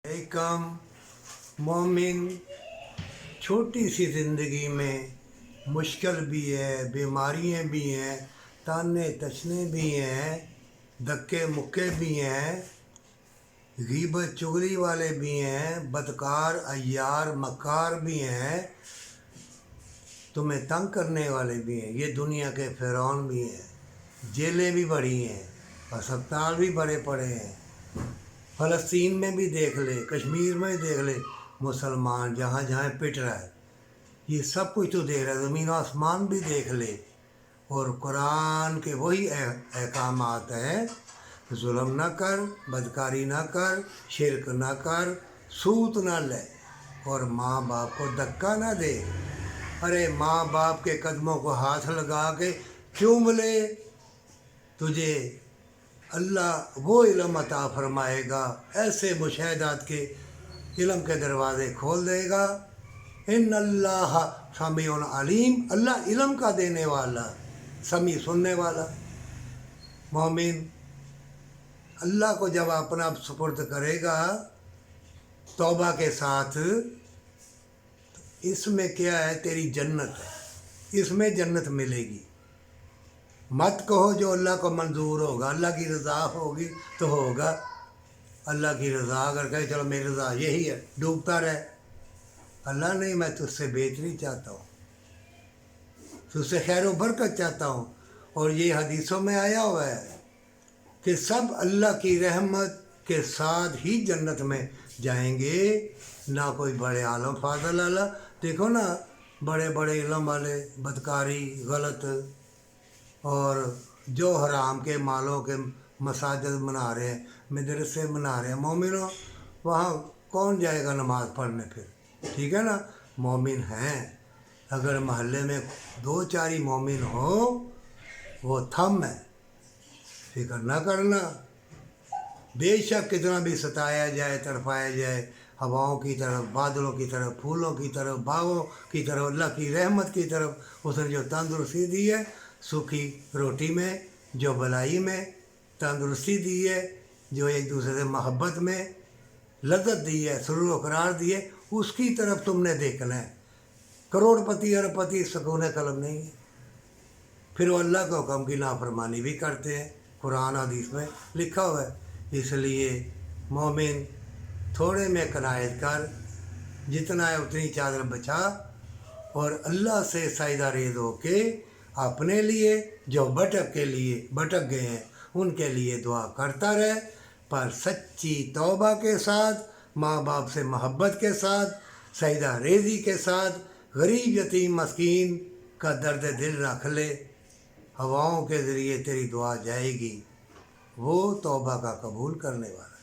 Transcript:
एकम मोमिन छोटी सी ज़िंदगी में मुश्किल भी है, बीमारियाँ भी हैं, ताने तशने भी हैं, धक्के मुक्के भी हैं, गीबत चुगली वाले भी हैं, बदकार अय्यार मक्कार भी हैं, तुम्हें तंग करने वाले भी हैं। ये दुनिया के फ़िरौन भी हैं, जेलें भी बड़ी हैं, अस्पताल भी बड़े पड़े हैं। फ़लस्तीन में भी देख ले, कश्मीर में भी देख ले, मुसलमान जहाँ जहाँ पिट रहा है, ये सब कुछ तो देख रहा है, ज़मीन आसमान भी देख ले। और कुरान के वही अहकामात हैं, जुल्म ना कर, बदकारी ना कर, शिरक ना कर, सूत ना ले और माँ बाप को धक्का ना दे। अरे माँ बाप के कदमों को हाथ लगा के चूम ले, तुझे अल्लाह वो इल्म अता फरमाएगा, ऐसे मुशाहदात के इल्म के दरवाज़े खोल देगा। इन अल्लाह समीउन अलीम, अल्लाह इल्म का देने वाला, समी सुनने वाला। मोमिन अल्लाह को जब अपना सुपुर्द करेगा तौबा के साथ, इसमें क्या है, तेरी जन्नत है, इसमें जन्नत मिलेगी। मत कहो जो अल्लाह को मंजूर होगा, अल्लाह की रज़ा होगी तो होगा। अल्लाह की रज़ा अगर कहे चलो मेरी रज़ा यही है, डूबता रहे। अल्लाह नहीं, मैं तुझसे बेहतरी चाहता हूँ, तुझसे खैर बरकत चाहता हूँ। और ये हदीसों में आया हुआ है कि सब अल्लाह की रहमत के साथ ही जन्नत में जाएंगे, ना कोई बड़े आलम फाजल वाला। देखो ना, बड़े बड़े इल्म वाले बदकारी गलत और जो हराम के मालों के मसाजिद बना रहे हैं, मदरसे बना रहे हैं, मोमिनों वहाँ कौन जाएगा नमाज़ पढ़ने फिर? ठीक है ना, मोमिन हैं। अगर महल्ले में दो चार ही मोमिन हो, वो थम है, फिक्र ना करना। बेशक कितना भी सताया जाए, तड़पाया जाए, हवाओं की तरफ, बादलों की तरफ, फूलों की तरफ, बागों की तरफ, अल्लाह की रहमत की तरफ उसने जो तंदुरुस्ती दी है, सूखी रोटी में, जो भलाई में तंदुरुस्ती दी है, जो एक दूसरे से मोहब्बत में लज्जत दी है, सुरूर करार दी है, उसकी तरफ तुमने देखना है। करोड़पति अरबपति सुकून कलम नहीं है, फिर वो अल्लाह के हुक्म की नाफरमानी भी करते हैं, कुरान हदीस में लिखा हुआ है। इसलिए मोमिन थोड़े में कनायत कर, जितना है उतनी चादर बचा, और अल्लाह से साइदा रेज़ होके अपने लिए जो भटक गए हैं उनके लिए दुआ करता रहे, पर सच्ची तौबा के साथ, माँ बाप से मोहब्बत के साथ, साइदा रेज़ी के साथ, गरीब यतीम मस्कीन का दर्द दिल रख ले। हवाओं के ज़रिए तेरी दुआ जाएगी, वो तौबा का कबूल करने वाला।